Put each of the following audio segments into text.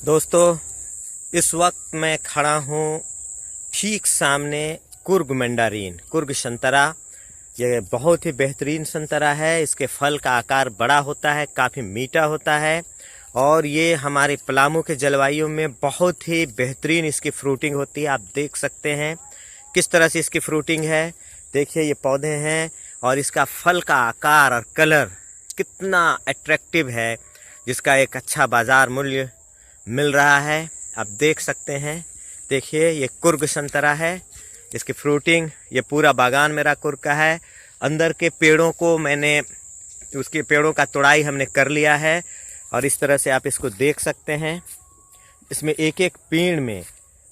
दोस्तों, इस वक्त मैं खड़ा हूँ ठीक सामने कुर्ग मैंडारिन, कुर्ग संतरा। ये बहुत ही बेहतरीन संतरा है। इसके फल का आकार बड़ा होता है, काफ़ी मीठा होता है और ये हमारे पलामू के जलवायु में बहुत ही बेहतरीन इसकी फ्रूटिंग होती है। आप देख सकते हैं किस तरह से इसकी फ्रूटिंग है। देखिए ये पौधे हैं और इसका फल का आकार और कलर कितना अट्रैक्टिव है, जिसका एक अच्छा बाज़ार मूल्य मिल रहा है। आप देख सकते हैं। देखिए ये कुर्ग संतरा है, इसकी फ्रूटिंग, ये पूरा बागान मेरा कुर्ग का है। अंदर के पेड़ों को मैंने, उसके पेड़ों का तोड़ाई हमने कर लिया है और इस तरह से आप इसको देख सकते हैं। इसमें एक एक पेड़ में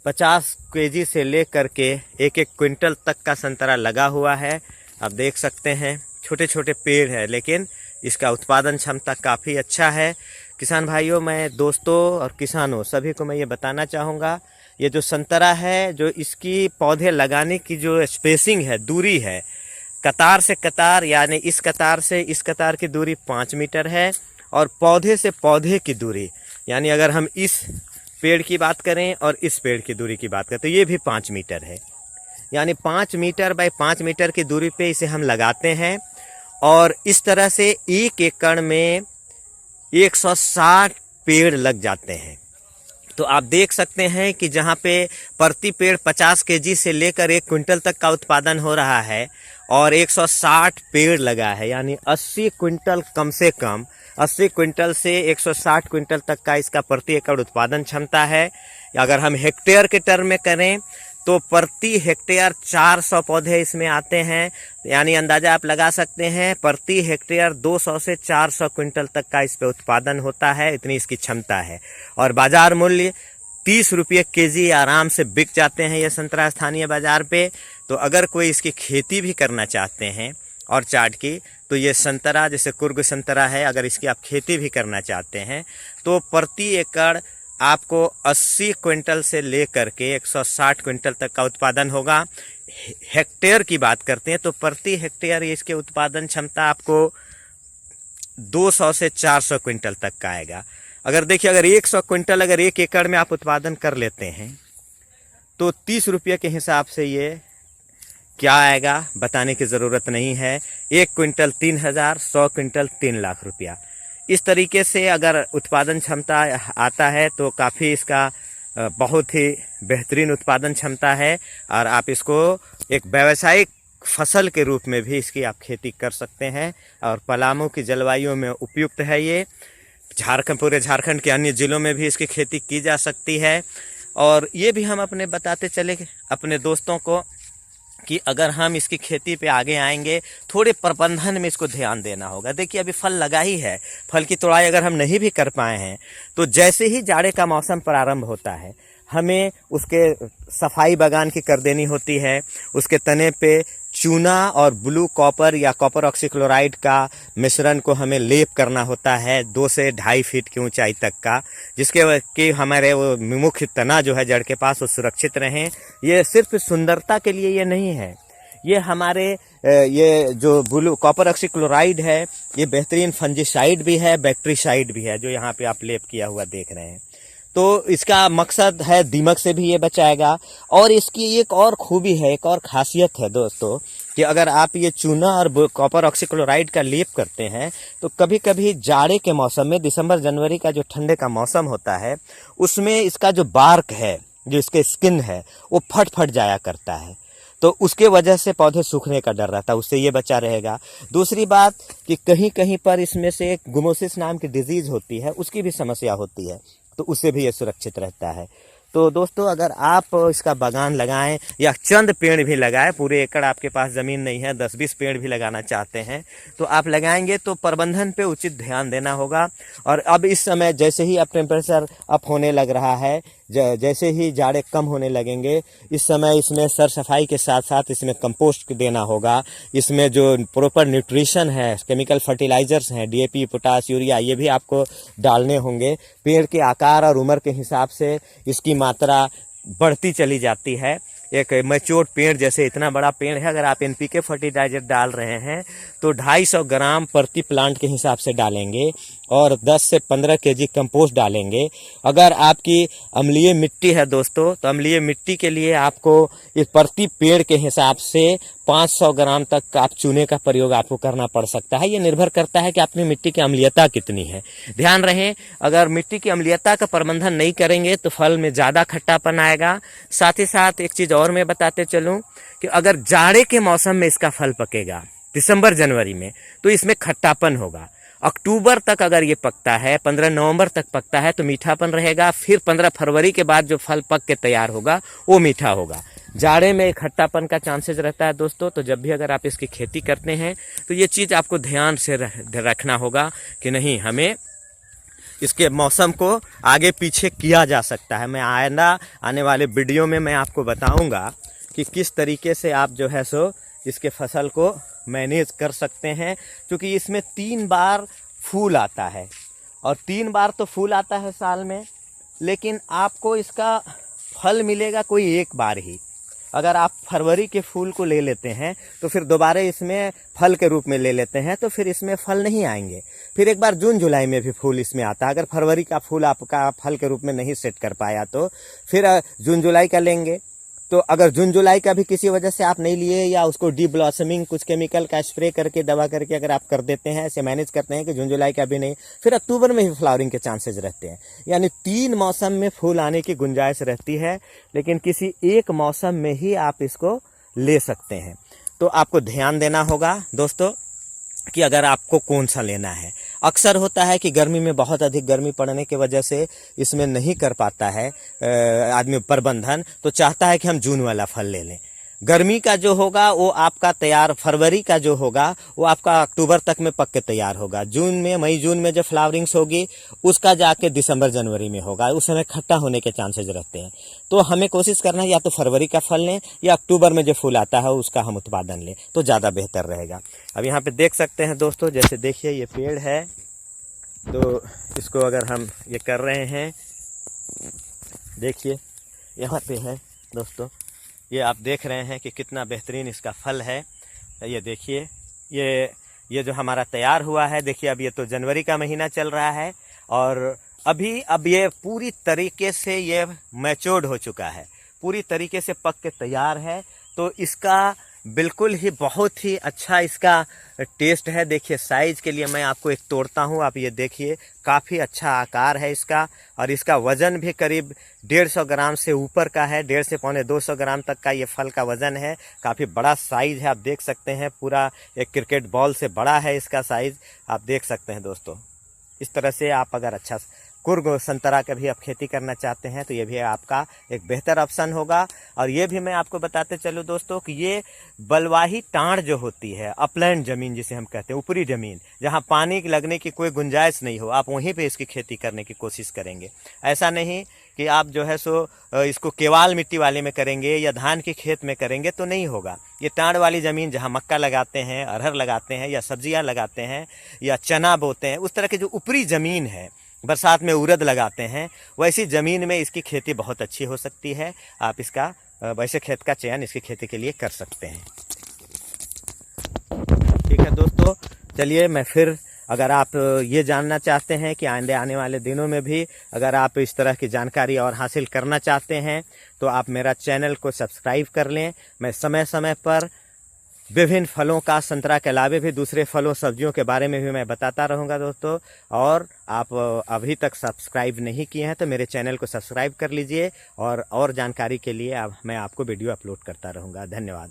50 केजी से लेकर के एक एक क्विंटल तक का संतरा लगा हुआ है। आप देख सकते हैं छोटे छोटे पेड़ है, लेकिन इसका उत्पादन क्षमता काफ़ी अच्छा है। किसान भाइयों, मैं दोस्तों और किसानों सभी को मैं ये बताना चाहूँगा, ये जो संतरा है, जो इसकी पौधे लगाने की जो स्पेसिंग है, दूरी है, कतार से कतार, यानी इस कतार से इस कतार की दूरी 5 मीटर है और पौधे से पौधे की दूरी, यानी अगर हम इस पेड़ की बात करें और इस पेड़ की दूरी की बात करें तो ये भी 5 मीटर है। यानी 5 मीटर बाय 5 मीटर की दूरी पे इसे हम लगाते हैं और इस तरह से 1 एकड़ में 160 पेड़ लग जाते हैं। तो आप देख सकते हैं कि जहाँ पे प्रति पेड़ 50 केजी से लेकर 1 क्विंटल तक का उत्पादन हो रहा है और 160 पेड़ लगा है, यानी 80 क्विंटल, कम से कम 80 क्विंटल से 160 क्विंटल तक का इसका प्रति एकड़ उत्पादन क्षमता है। अगर हम हेक्टेयर के टर्म में करें तो प्रति हेक्टेयर 400 पौधे इसमें आते हैं, यानी अंदाजा आप लगा सकते हैं प्रति हेक्टेयर 200 से 400 क्विंटल तक का इस पे उत्पादन होता है। इतनी इसकी क्षमता है और बाजार मूल्य 30 रुपये केजी आराम से बिक जाते हैं ये संतरा स्थानीय बाजार पे। तो अगर कोई इसकी खेती भी करना चाहते हैं और चाट की, तो ये संतरा, जैसे कुर्ग संतरा है, अगर इसकी आप खेती भी करना चाहते हैं तो प्रति एकड़ आपको 80 क्विंटल से लेकर के 160 क्विंटल तक का उत्पादन होगा। हेक्टेयर की बात करते हैं तो प्रति हेक्टेयर इसके उत्पादन क्षमता आपको 200 से 400 क्विंटल तक का आएगा। अगर देखिए, अगर 100 क्विंटल अगर 1 एकड़ में आप उत्पादन कर लेते हैं तो 30 रुपये के हिसाब से ये क्या आएगा बताने की ज़रूरत नहीं है। 1 क्विंटल 3,000, 100 क्विंटल 3 लाख रुपया। इस तरीके से अगर उत्पादन क्षमता आता है तो काफ़ी इसका बहुत ही बेहतरीन उत्पादन क्षमता है और आप इसको एक व्यावसायिक फसल के रूप में भी इसकी आप खेती कर सकते हैं और पलामू की जलवायु में उपयुक्त है ये। पूरे झारखंड के अन्य ज़िलों में भी इसकी खेती की जा सकती है। और ये भी हम अपने बताते चले अपने दोस्तों को कि अगर हम इसकी खेती पे आगे आएंगे, थोड़े प्रबंधन में इसको ध्यान देना होगा। देखिए अभी फल लगा ही है, फल की तोड़ाई अगर हम नहीं भी कर पाए हैं तो जैसे ही जाड़े का मौसम प्रारंभ होता है, हमें उसके सफाई बागान की कर देनी होती है। उसके तने पे चूना और ब्लू कॉपर या कॉपर ऑक्सीक्लोराइड का मिश्रण को हमें लेप करना होता है 2 से 2.5 फीट की ऊंचाई तक का, जिसके कि हमारे वो मुख्य तना जो है जड़ के पास वो सुरक्षित रहें। ये सिर्फ सुंदरता के लिए ये नहीं है, ये हमारे ये जो ब्लू कॉपर ऑक्सीक्लोराइड है ये बेहतरीन फंजीसाइड भी है, बैक्टीसाइड भी है, जो यहाँ पे आप लेप किया हुआ देख रहे हैं। तो इसका मकसद है दीमक से भी ये बचाएगा। और इसकी एक और खूबी है, एक और खासियत है दोस्तों, कि अगर आप ये चूना और कॉपर ऑक्सीक्लोराइड का लेप करते हैं तो कभी कभी जाड़े के मौसम में, दिसंबर जनवरी का जो ठंडे का मौसम होता है, उसमें इसका जो बार्क है, जो इसके स्किन है, वो फट फट जाया करता है। तो उसके वजह से पौधे सूखने का डर रहता है, उससे ये बचा रहेगा। दूसरी बात कि कहीं कहीं पर इसमें से एक गुमोसिस नाम की डिजीज़ होती है, उसकी भी समस्या होती है, तो उससे भी ये सुरक्षित रहता है। तो दोस्तों, अगर आप इसका बागान लगाएं या चंद पेड़ भी लगाएं, पूरे एकड़ आपके पास ज़मीन नहीं है, 10-20 पेड़ भी लगाना चाहते हैं तो आप लगाएंगे तो प्रबंधन पे उचित ध्यान देना होगा। और अब इस समय जैसे ही अब टेम्परेचर अप होने लग रहा है, जैसे ही जाड़े कम होने लगेंगे, इस समय इसमें सर सफाई के साथ साथ इसमें कंपोस्ट देना होगा। इसमें जो प्रॉपर न्यूट्रिशन है, केमिकल फर्टिलाइजर्स हैं, DAP, पोटास, यूरिया, ये भी आपको डालने होंगे। पेड़ के आकार और उम्र के हिसाब से इसकी मात्रा बढ़ती चली जाती है। एक मैच्योर पेड़, जैसे इतना बड़ा पेड़ है, अगर आप NPK फर्टिलाइजर डाल रहे हैं तो 250 ग्राम प्रति प्लांट के हिसाब से डालेंगे और 10 से 15 केजी कंपोस्ट डालेंगे। अगर आपकी अम्लीय मिट्टी है दोस्तों, तो अम्लीय मिट्टी के लिए आपको इस प्रति पेड़ के हिसाब से 500 ग्राम तक आप चूने का प्रयोग आपको करना पड़ सकता है। ये निर्भर करता है कि अपनी मिट्टी की अम्लीयता कितनी है। ध्यान रहे, अगर मिट्टी की अम्लीयता का प्रबंधन नहीं करेंगे तो फल में ज़्यादा खट्टापन आएगा। साथ ही साथ एक चीज़ और मैं बताते चलूँ कि अगर जाड़े के मौसम में इसका फल पकेगा दिसंबर जनवरी में, तो इसमें खट्टापन होगा। अक्टूबर तक अगर ये पकता है, 15 नवंबर तक पकता है तो मीठापन रहेगा। फिर 15 फरवरी के बाद जो फल पक के तैयार होगा वो मीठा होगा। जाड़े में खट्टापन का चांसेस रहता है दोस्तों। तो जब भी अगर आप इसकी खेती करते हैं तो ये चीज़ आपको ध्यान से रखना होगा कि नहीं, हमें इसके मौसम को आगे पीछे किया जा सकता है। मैं आने वाले वीडियो में मैं आपको बताऊंगा कि किस तरीके से आप जो है सो इसके फसल को मैनेज कर सकते हैं, क्योंकि इसमें 3 बार फूल आता है और 3 बार तो फूल आता है साल में, लेकिन आपको इसका फल मिलेगा कोई एक बार ही। अगर आप फरवरी के फूल को ले लेते हैं तो फिर दोबारा इसमें फल के रूप में ले लेते हैं तो फिर इसमें फल नहीं आएंगे। फिर एक बार जून जुलाई में भी फूल इसमें आता है। अगर फरवरी का फूल आपका फल के रूप में नहीं सेट कर पाया तो फिर जून जुलाई का लेंगे। तो अगर जून जुलाई का भी किसी वजह से आप नहीं लिए या उसको डी ब्लॉसमिंग कुछ केमिकल का स्प्रे करके दवा करके अगर आप कर देते हैं, ऐसे मैनेज करते हैं कि जून जुलाई का भी नहीं, फिर अक्टूबर में ही फ्लावरिंग के चांसेस रहते हैं। यानी 3 मौसम में फूल आने की गुंजाइश रहती है, लेकिन किसी एक मौसम में ही आप इसको ले सकते हैं। तो आपको ध्यान देना होगा दोस्तों कि अगर आपको कौन सा लेना है। अक्सर होता है कि गर्मी में बहुत अधिक गर्मी पड़ने की वजह से इसमें नहीं कर पाता है आदमी प्रबंधन, तो चाहता है कि हम जून वाला फल ले लें। गर्मी का जो होगा वो आपका तैयार, फरवरी का जो होगा वो आपका अक्टूबर तक में पक के तैयार होगा। जून में, मई जून में जो फ्लावरिंग्स होगी उसका जाके दिसंबर जनवरी में होगा। उस समय खट्टा होने के चांसेस रहते हैं। तो हमें कोशिश करना है या तो फरवरी का फल लें या अक्टूबर में जो फूल आता है उसका हम उत्पादन लें, तो ज़्यादा बेहतर रहेगा। अब यहाँ पे देख सकते हैं दोस्तों, जैसे देखिए ये पेड़ है, तो इसको अगर हम ये कर रहे हैं, देखिए यहाँ पे है दोस्तों, ये आप देख रहे हैं कि कितना बेहतरीन इसका फल है। ये देखिए, ये जो हमारा तैयार हुआ है, देखिए अब ये तो जनवरी का महीना चल रहा है और अब ये पूरी तरीके से ये मैच्योर्ड हो चुका है, पूरी तरीके से पक के तैयार है। तो इसका बिल्कुल ही बहुत ही अच्छा इसका टेस्ट है। देखिए साइज के लिए मैं आपको एक तोड़ता हूँ, आप ये देखिए, काफ़ी अच्छा आकार है इसका और इसका वज़न भी करीब 150 ग्राम से ऊपर का है। 150 से पौने 200 ग्राम तक का ये फल का वज़न है। काफ़ी बड़ा साइज़ है, आप देख सकते हैं, पूरा एक क्रिकेट बॉल से बड़ा है इसका साइज़, आप देख सकते हैं दोस्तों। इस तरह से आप अगर अच्छा कुर्ग संतरा का भी आप खेती करना चाहते हैं तो ये भी आपका एक बेहतर ऑप्शन होगा। और ये भी मैं आपको बताते चलूँ दोस्तों कि ये बलवाही टाँड़ जो होती है, अपलैंड ज़मीन जिसे हम कहते हैं, ऊपरी ज़मीन जहाँ पानी लगने की कोई गुंजाइश नहीं हो, आप वहीं पे इसकी खेती करने की कोशिश करेंगे। ऐसा नहीं कि आप जो है सो इसको केवाल मिट्टी वाले में करेंगे या धान के खेत में करेंगे तो नहीं होगा। ये टाँड़ वाली ज़मीन जहाँ मक्का लगाते हैं, अरहर लगाते हैं या सब्जियाँ लगाते हैं या चना बोते हैं, उस तरह की जो ऊपरी ज़मीन है, बरसात में उड़द लगाते हैं, वैसी ज़मीन में इसकी खेती बहुत अच्छी हो सकती है। आप इसका वैसे खेत का चयन इसकी खेती के लिए कर सकते हैं। ठीक है दोस्तों, चलिए मैं फिर, अगर आप ये जानना चाहते हैं कि आने वाले दिनों में भी अगर आप इस तरह की जानकारी और हासिल करना चाहते हैं तो आप मेरा चैनल को सब्सक्राइब कर लें। मैं समय समय पर विभिन्न फलों का, संतरा के अलावे भी दूसरे फलों सब्जियों के बारे में भी मैं बताता रहूँगा दोस्तों। और आप अभी तक सब्सक्राइब नहीं किए हैं तो मेरे चैनल को सब्सक्राइब कर लीजिए और जानकारी के लिए मैं आपको वीडियो अपलोड करता रहूँगा। धन्यवाद।